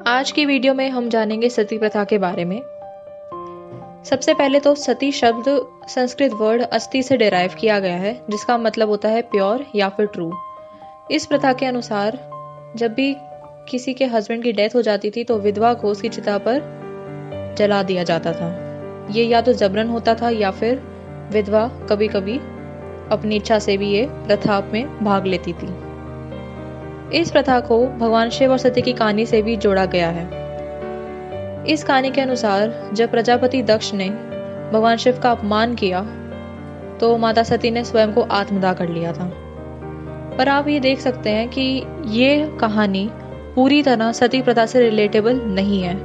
आज की वीडियो में हम जानेंगे सती प्रथा के बारे में। सबसे पहले तो सती शब्द संस्कृत वर्ड अस्ति से डिराइव किया गया है, जिसका मतलब होता है प्योर या फिर ट्रू। इस प्रथा के अनुसार जब भी किसी के हस्बैंड की डेथ हो जाती थी तो विधवा को उसकी चिता पर जला दिया जाता था। ये या तो जबरन होता था या फिर विधवा कभी कभी अपनी इच्छा से भी ये प्रथा में भाग लेती थी। इस प्रथा को भगवान शिव और सती की कहानी से भी जोड़ा गया है। इस कहानी के अनुसार जब प्रजापति दक्ष ने भगवान शिव का अपमान किया तो माता सती ने स्वयं को आत्मदाह कर लिया था। पर आप ये देख सकते हैं कि ये कहानी पूरी तरह सती प्रथा से रिलेटेबल नहीं है,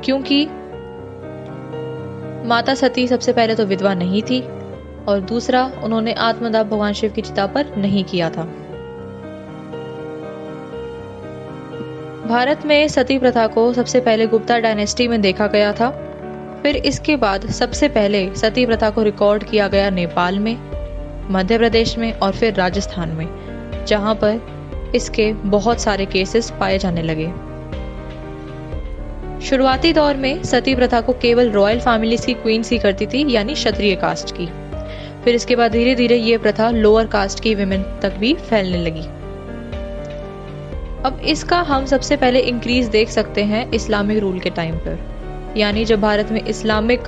क्योंकि माता सती सबसे पहले तो विधवा नहीं थी और दूसरा उन्होंने आत्मदाह भगवान शिव की चिता पर नहीं किया था। भारत में सती प्रथा को सबसे पहले गुप्ता डायनेस्टी में देखा गया था। फिर इसके बाद सबसे पहले सती प्रथा को रिकॉर्ड किया गया नेपाल में, मध्य प्रदेश में और फिर राजस्थान में, जहां पर इसके बहुत सारे केसेस पाए जाने लगे। शुरुआती दौर में सती प्रथा को केवल रॉयल फैमिलीज की क्वींस ही करती थी, यानी क्षत्रिय कास्ट की। फिर इसके बाद धीरे धीरे ये प्रथा लोअर कास्ट की विमेन तक भी फैलने लगी। अब इसका हम सबसे पहले इंक्रीज देख सकते हैं इस्लामिक रूल के टाइम पर, यानी जब भारत में इस्लामिक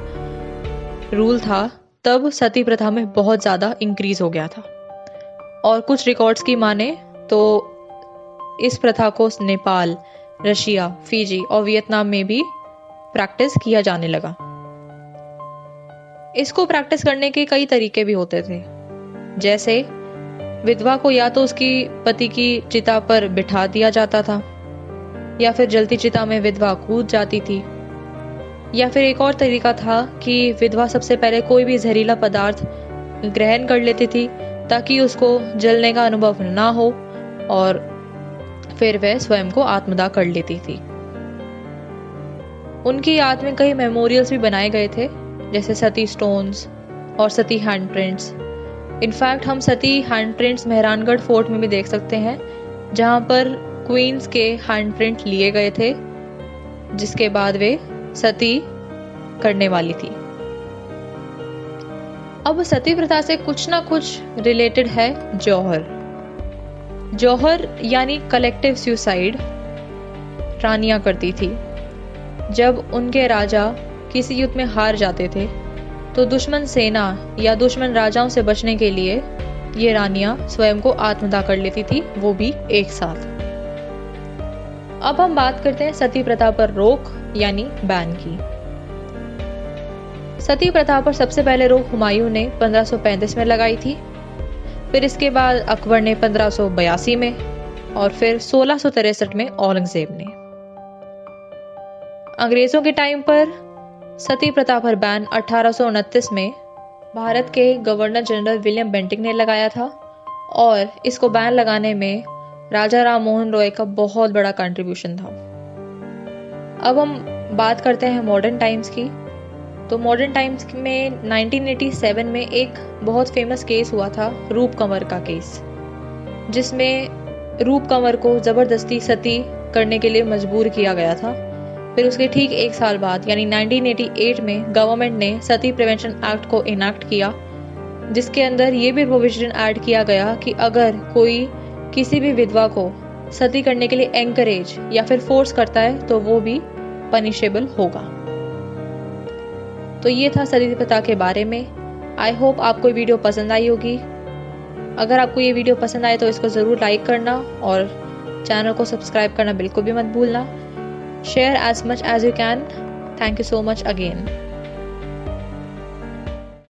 रूल था तब सती प्रथा में बहुत ज़्यादा इंक्रीज हो गया था। और कुछ रिकॉर्ड्स की माने तो इस प्रथा को नेपाल, रशिया, फिजी और वियतनाम में भी प्रैक्टिस किया जाने लगा। इसको प्रैक्टिस करने के कई तरीके भी होते थे, जैसे विधवा को या तो उसकी पति की चिता पर बिठा दिया जाता था, या फिर जलती चिता में विधवा कूद जाती थी, या फिर एक और तरीका था कि विधवा सबसे पहले कोई भी जहरीला पदार्थ ग्रहण कर लेती थी ताकि उसको जलने का अनुभव ना हो, और फिर वह स्वयं को आत्मदाह कर लेती थी। उनकी याद में कई मेमोरियल्स भी बनाए गए थे, जैसे सती स्टोन्स और सती हैंड प्रिंट्स। इनफैक्ट हम सती हैंड प्रिंट्स मेहरानगढ़ फोर्ट में भी देख सकते हैं, जहां पर क्वींस के हैंड प्रिंट लिए गए थे, जिसके बाद वे सती करने वाली थी। अब सती प्रथा से कुछ ना कुछ रिलेटेड है जौहर। जौहर यानी कलेक्टिव सुसाइड रानियां करती थी। जब उनके राजा किसी युद्ध में हार जाते थे तो दुश्मन सेना या दुश्मन राजाओं से बचने के लिए ये रानियां स्वयं को आत्मदाह कर लेती थी, वो भी एक साथ। अब हम बात करते हैं सती प्रथा पर रोक यानी बैन की। सती प्रथा पर सबसे पहले रोक हुमायूं ने 1535 में लगाई थी। फिर इसके बाद अकबर ने 1582 में और फिर 1663 में औरंगजेब ने। अंग्रेजों के टाइम पर सती प्रथा पर बैन 1829 में भारत के गवर्नर जनरल विलियम बेंटिंक ने लगाया था, और इसको बैन लगाने में राजा राम मोहन रॉय का बहुत बड़ा कंट्रीब्यूशन था। अब हम बात करते हैं मॉडर्न टाइम्स की। तो मॉडर्न टाइम्स में 1987 में एक बहुत फेमस केस हुआ था, रूप कंवर का केस, जिसमें रूप कंवर को जबरदस्ती सती करने के लिए मजबूर किया गया था। फिर उसके ठीक एक साल बाद यानी 1988 में गवर्नमेंट ने सती प्रिवेंशन एक्ट को इनैक्ट किया, जिसके अंदर ये भी प्रोविजन ऐड किया गया कि अगर कोई किसी भी विधवा को सती करने के लिए एंकरेज या फिर फोर्स करता है तो वो भी पनिशेबल होगा। तो ये था सती प्रथा के बारे में। आई होप आपको ये वीडियो पसंद आई होगी। अगर आपको ये वीडियो पसंद आए तो इसको ज़रूर लाइक करना और चैनल को सब्सक्राइब करना बिल्कुल भी मत भूलना। Share as much as you can. Thank you so much again.